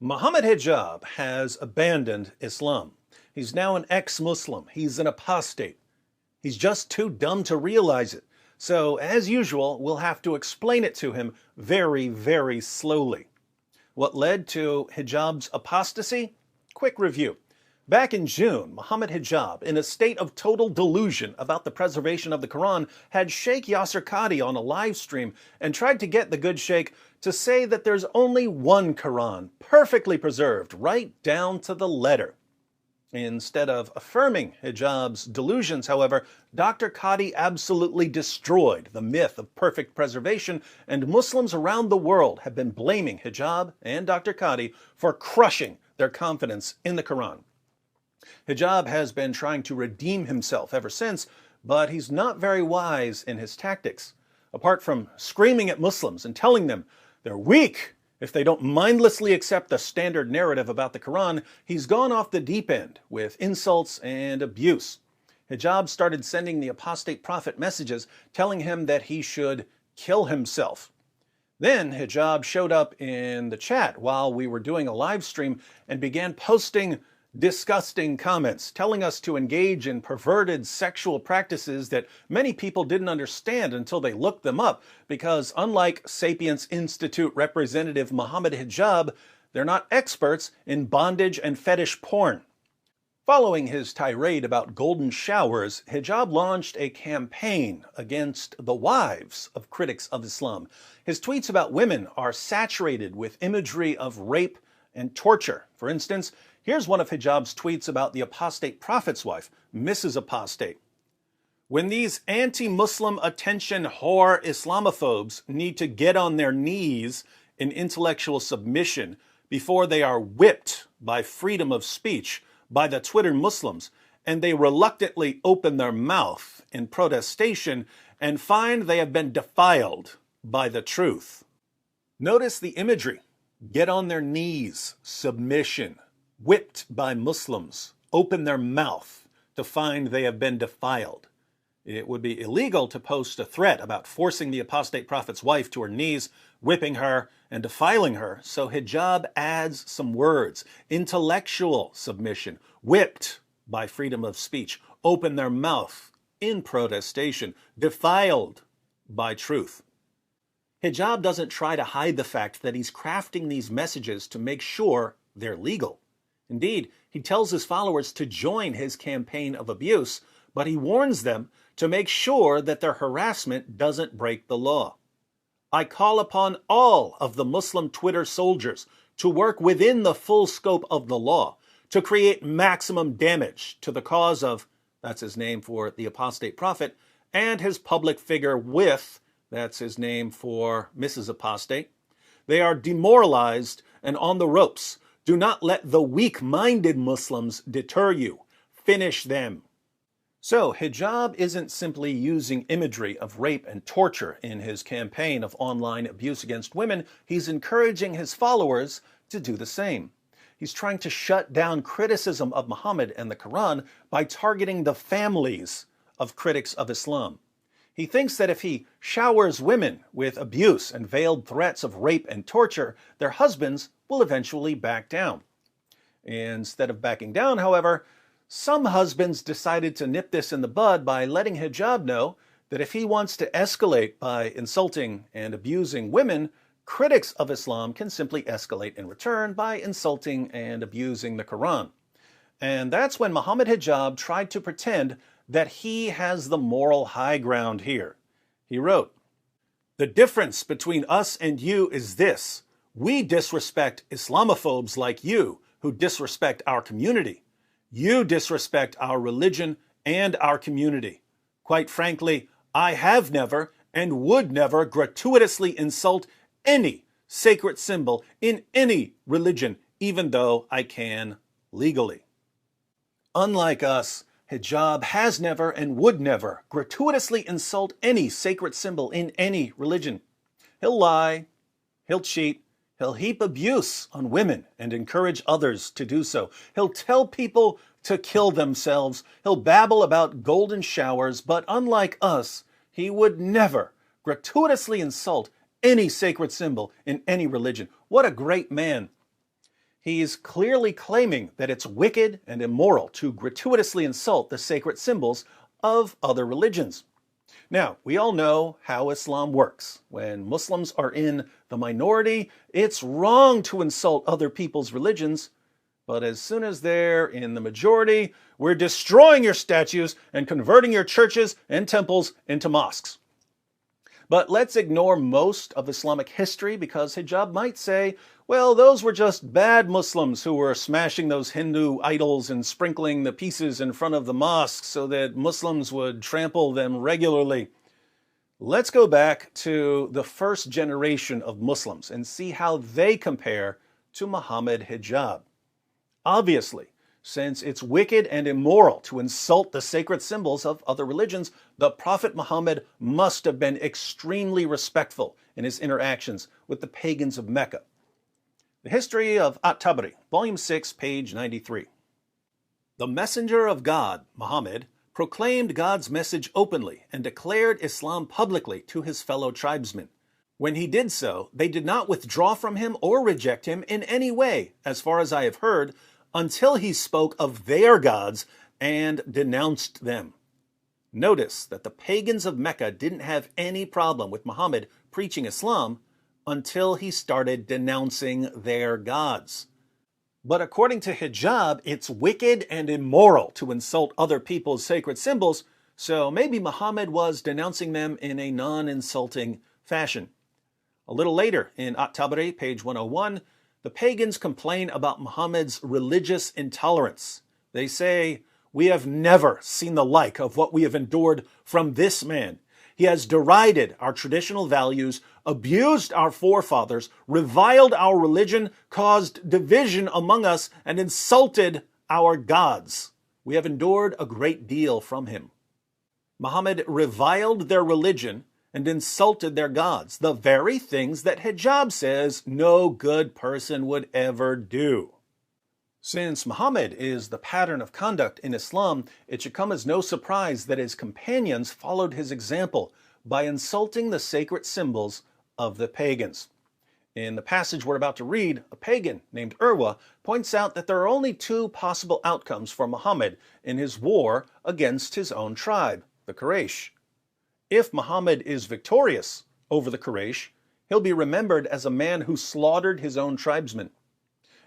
Mohammed Hijab has abandoned Islam. He's now an ex-Muslim. He's an apostate. He's just too dumb to realize it. So, as usual, we'll have to explain it to him very, very slowly. What led to Hijab's apostasy? Quick review. Back in June, Mohammed Hijab, in a state of total delusion about the preservation of the Quran, had Sheikh Yasser Qadhi on a live stream and tried to get the good sheikh to say that there's only one Quran, perfectly preserved, right down to the letter. Instead of affirming Hijab's delusions, however, Dr. Qadhi absolutely destroyed the myth of perfect preservation, and Muslims around the world have been blaming Hijab and Dr. Qadhi for crushing their confidence in the Quran. Hijab has been trying to redeem himself ever since, but he's not very wise in his tactics. Apart from screaming at Muslims and telling them they're weak if they don't mindlessly accept the standard narrative about the Quran, he's gone off the deep end with insults and abuse. Hijab started sending the apostate prophet messages telling him that he should kill himself. Then Hijab showed up in the chat while we were doing a live stream and began posting disgusting comments, telling us to engage in perverted sexual practices that many people didn't understand until they looked them up, because unlike Sapiens Institute representative Mohammed Hijab, they're not experts in bondage and fetish porn. Following his tirade about golden showers, Hijab launched a campaign against the wives of critics of Islam. His tweets about women are saturated with imagery of rape and torture. For instance, here's one of Hijab's tweets about the apostate prophet's wife, Mrs. Apostate. When these anti-Muslim attention whore Islamophobes need to get on their knees in intellectual submission before they are whipped by freedom of speech by the Twitter Muslims, and they reluctantly open their mouth in protestation and find they have been defiled by the truth. Notice the imagery. Get on their knees, submission, whipped by Muslims, open their mouth to find they have been defiled. It would be illegal to post a threat about forcing the apostate prophet's wife to her knees, whipping her, and defiling her, so Hijab adds some words. Intellectual submission, whipped by freedom of speech, open their mouth in protestation, defiled by truth. Hijab doesn't try to hide the fact that he's crafting these messages to make sure they're legal. Indeed, he tells his followers to join his campaign of abuse, but he warns them to make sure that their harassment doesn't break the law. I call upon all of the Muslim Twitter soldiers to work within the full scope of the law to create maximum damage to the cause of, that's his name for the apostate prophet, and his public figure with, that's his name for Mrs. Apostate. They are demoralized and on the ropes. Do not let the weak-minded Muslims deter you. Finish them. So, Hijab isn't simply using imagery of rape and torture in his campaign of online abuse against women. He's encouraging his followers to do the same. He's trying to shut down criticism of Muhammad and the Quran by targeting the families of critics of Islam. He thinks that if he showers women with abuse and veiled threats of rape and torture, their husbands will eventually back down. Instead of backing down, however, some husbands decided to nip this in the bud by letting Hijab know that if he wants to escalate by insulting and abusing women, critics of Islam can simply escalate in return by insulting and abusing the Quran. And that's when Mohammed Hijab tried to pretend that he has the moral high ground here. He wrote, "The difference between us and you is this. We disrespect Islamophobes like you who disrespect our community. You disrespect our religion and our community. Quite frankly, I have never and would never gratuitously insult any sacred symbol in any religion, even though I can legally." Unlike us, Hijab has never and would never gratuitously insult any sacred symbol in any religion. He'll lie, he'll cheat, he'll heap abuse on women and encourage others to do so. He'll tell people to kill themselves. He'll babble about golden showers, but unlike us, he would never gratuitously insult any sacred symbol in any religion. What a great man. He's clearly claiming that it's wicked and immoral to gratuitously insult the sacred symbols of other religions. Now, we all know how Islam works. When Muslims are in the minority, it's wrong to insult other people's religions. But as soon as they're in the majority, we're destroying your statues and converting your churches and temples into mosques. But let's ignore most of Islamic history because hijab might say, well, those were just bad Muslims who were smashing those Hindu idols and sprinkling the pieces in front of the mosque so that Muslims would trample them regularly. Let's go back to the first generation of Muslims and see how they compare to Mohammed Hijab. Obviously, since it's wicked and immoral to insult the sacred symbols of other religions, the Prophet Muhammad must have been extremely respectful in his interactions with the pagans of Mecca. The History of At-Tabari, Volume 6, page 93. The messenger of God, Muhammad, proclaimed God's message openly and declared Islam publicly to his fellow tribesmen. When he did so, they did not withdraw from him or reject him in any way, as far as I have heard, until he spoke of their gods and denounced them. Notice that the pagans of Mecca didn't have any problem with Muhammad preaching Islam until he started denouncing their gods. But according to Hijab, it's wicked and immoral to insult other people's sacred symbols, so maybe Muhammad was denouncing them in a non-insulting fashion. A little later, in At-Tabari, page 101, the pagans complain about Muhammad's religious intolerance. They say, "We have never seen the like of what we have endured from this man. He has derided our traditional values, abused our forefathers, reviled our religion, caused division among us, and insulted our gods. We have endured a great deal from him." Muhammad reviled their religion and insulted their gods, the very things that Hijab says no good person would ever do. Since Muhammad is the pattern of conduct in Islam, it should come as no surprise that his companions followed his example by insulting the sacred symbols of the pagans. In the passage we're about to read, a pagan named Urwa points out that there are only two possible outcomes for Muhammad in his war against his own tribe, the Quraysh. If Muhammad is victorious over the Quraysh, he'll be remembered as a man who slaughtered his own tribesmen.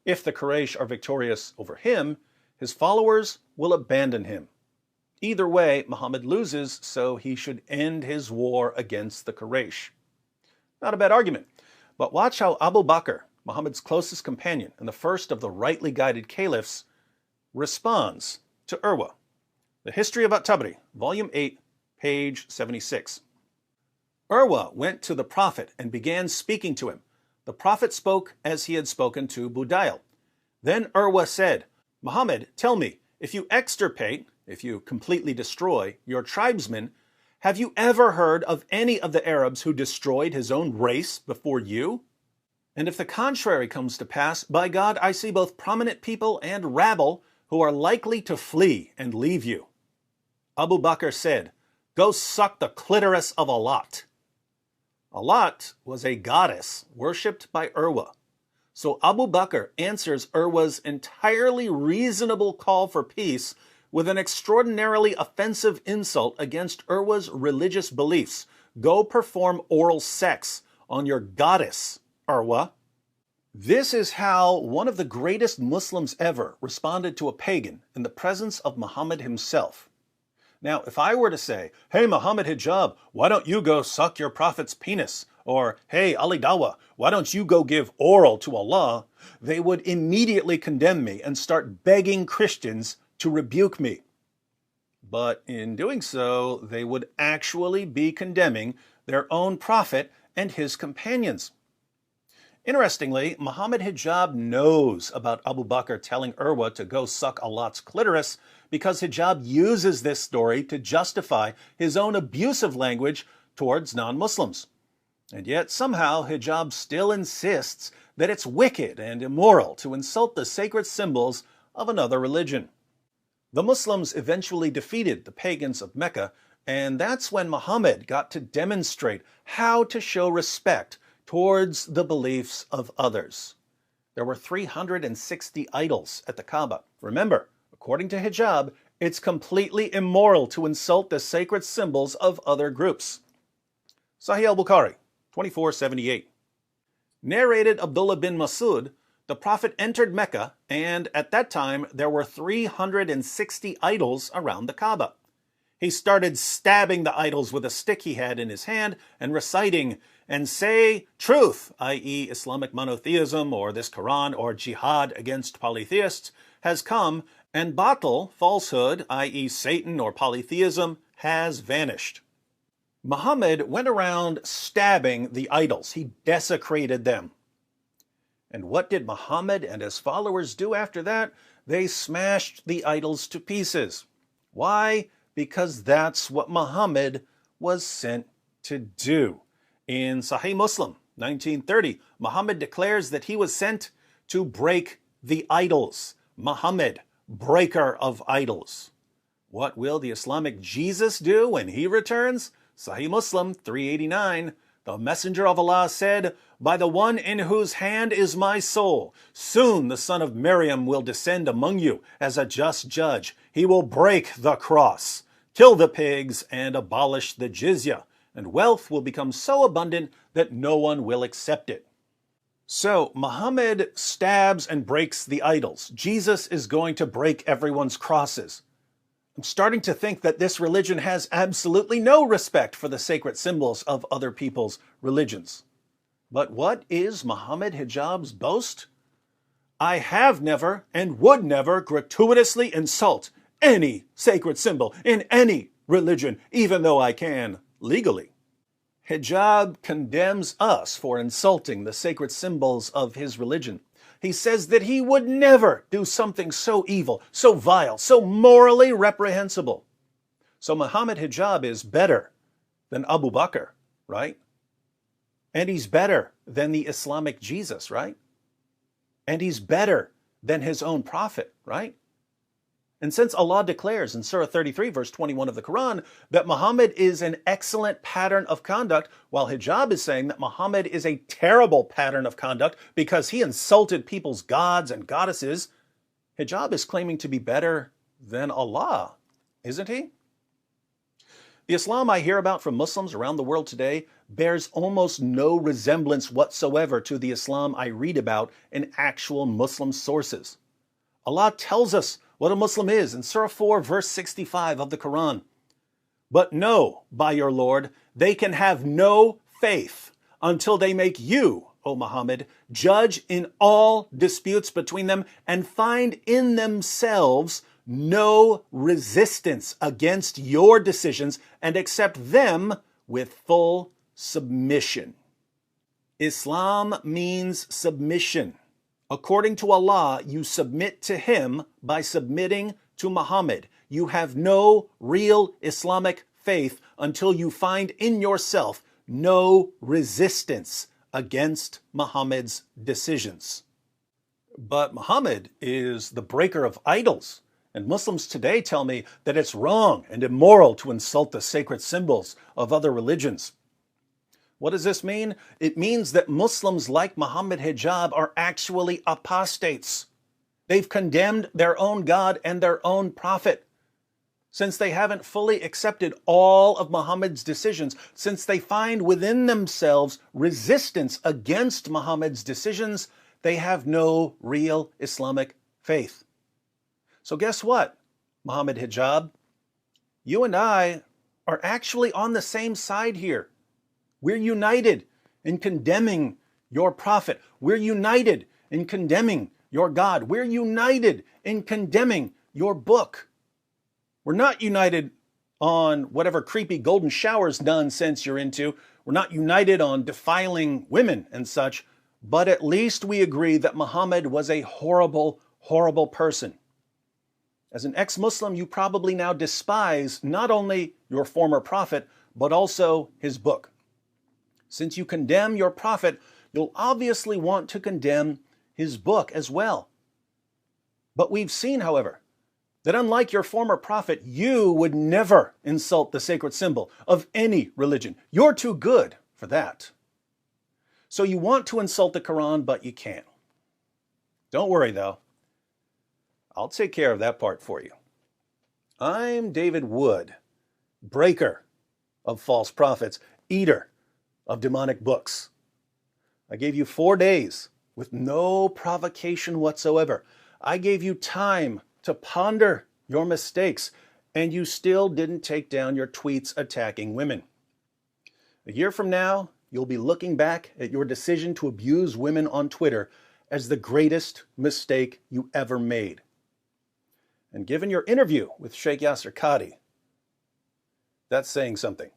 If the Quraysh are victorious over him, his followers will abandon him. Either way, Muhammad loses, so he should end his war against the Quraysh. Not a bad argument, but watch how Abu Bakr, Muhammad's closest companion and the first of the rightly guided caliphs, responds to Urwa. The History of At-Tabari, Volume 8, page 76. Urwa went to the Prophet and began speaking to him. The Prophet spoke as he had spoken to Budayl. Then Urwa said, "Muhammad, tell me, if you extirpate, if you completely destroy your tribesmen, have you ever heard of any of the Arabs who destroyed his own race before you? And if the contrary comes to pass, by God, I see both prominent people and rabble who are likely to flee and leave you." Abu Bakr said, "Go suck the clitoris of Alat." Alat was a goddess worshipped by Urwa. So Abu Bakr answers Urwa's entirely reasonable call for peace with an extraordinarily offensive insult against Urwa's religious beliefs. Go perform oral sex on your goddess, Urwa. This is how one of the greatest Muslims ever responded to a pagan in the presence of Muhammad himself. Now, if I were to say, "Hey, Mohammed Hijab, why don't you go suck your prophet's penis?" Or, "Hey, Ali Dawah, why don't you go give oral to Allah?" they would immediately condemn me and start begging Christians to rebuke me. But in doing so, they would actually be condemning their own prophet and his companions. Interestingly, Mohammed Hijab knows about Abu Bakr telling Urwa to go suck Alat's clitoris because Hijab uses this story to justify his own abusive language towards non-Muslims. And yet somehow Hijab still insists that it's wicked and immoral to insult the sacred symbols of another religion. The Muslims eventually defeated the pagans of Mecca, and that's when Muhammad got to demonstrate how to show respect towards the beliefs of others. there were 360 idols at the Kaaba. Remember, according to Hijab, it's completely immoral to insult the sacred symbols of other groups. Sahih al-Bukhari, 2478. Narrated Abdullah bin Masud, the Prophet entered Mecca, and at that time there were 360 idols around the Kaaba. He started stabbing the idols with a stick he had in his hand and reciting, "And say truth," i.e. Islamic monotheism or this Quran or jihad against polytheists, has come, and batil, falsehood, i.e. Satan or polytheism, has vanished. Muhammad went around stabbing the idols. He desecrated them. And what did Muhammad and his followers do after that? They smashed the idols to pieces. Why? Because that's what Muhammad was sent to do. In Sahih Muslim, 1930, Muhammad declares that he was sent to break the idols. Muhammad, breaker of idols. What will the Islamic Jesus do when he returns? Sahih Muslim 389, the Messenger of Allah said, "By the one in whose hand is my soul, soon the son of Maryam will descend among you as a just judge. He will break the cross, kill the pigs, and abolish the jizya, and wealth will become so abundant that no one will accept it." So Muhammad stabs and breaks the idols. Jesus is going to break everyone's crosses. I'm starting to think that this religion has absolutely no respect for the sacred symbols of other people's religions. But what is Mohammed Hijab's boast? "I have never and would never gratuitously insult any sacred symbol in any religion, even though I can legally." Hijab condemns us for insulting the sacred symbols of his religion. He says that he would never do something so evil, so vile, so morally reprehensible. So Mohammed Hijab is better than Abu Bakr, right? And he's better than the Islamic Jesus, right? And he's better than his own prophet, right? And since Allah declares in Surah 33, verse 21 of the Quran, that Muhammad is an excellent pattern of conduct, while Hijab is saying that Muhammad is a terrible pattern of conduct because he insulted people's gods and goddesses, Hijab is claiming to be better than Allah, isn't he? The Islam I hear about from Muslims around the world today bears almost no resemblance whatsoever to the Islam I read about in actual Muslim sources. Allah tells us what a Muslim is in Surah 4, verse 65 of the Quran. "But know, by your Lord, they can have no faith until they make you, O Muhammad, judge in all disputes between them and find in themselves no resistance against your decisions and accept them with full submission." Islam means submission. According to Allah, you submit to Him by submitting to Muhammad. You have no real Islamic faith until you find in yourself no resistance against Muhammad's decisions. But Muhammad is the breaker of idols, and Muslims today tell me that it's wrong and immoral to insult the sacred symbols of other religions. What does this mean? It means that Muslims like Mohammed Hijab are actually apostates. They've condemned their own God and their own prophet. Since they haven't fully accepted all of Muhammad's decisions, since they find within themselves resistance against Muhammad's decisions, they have no real Islamic faith. So guess what, Mohammed Hijab? You and I are actually on the same side here. We're united in condemning your prophet. We're united in condemning your God. We're united in condemning your book. We're not united on whatever creepy golden showers nonsense you're into. We're not united on defiling women and such, but at least we agree that Muhammad was a horrible, horrible person. As an ex-Muslim, you probably now despise not only your former prophet, but also his book. Since you condemn your prophet, you'll obviously want to condemn his book as well. But we've seen, however, that unlike your former prophet, you would never insult the sacred symbol of any religion. You're too good for that. So you want to insult the Quran, but you can't. Don't worry, though. I'll take care of that part for you. I'm David Wood, breaker of false prophets, eater of demonic books. I gave you 4 days with no provocation whatsoever. I gave you time to ponder your mistakes, and you still didn't take down your tweets attacking women. A year from now, you'll be looking back at your decision to abuse women on Twitter as the greatest mistake you ever made. And given your interview with Sheikh Yasser Qadhi, that's saying something.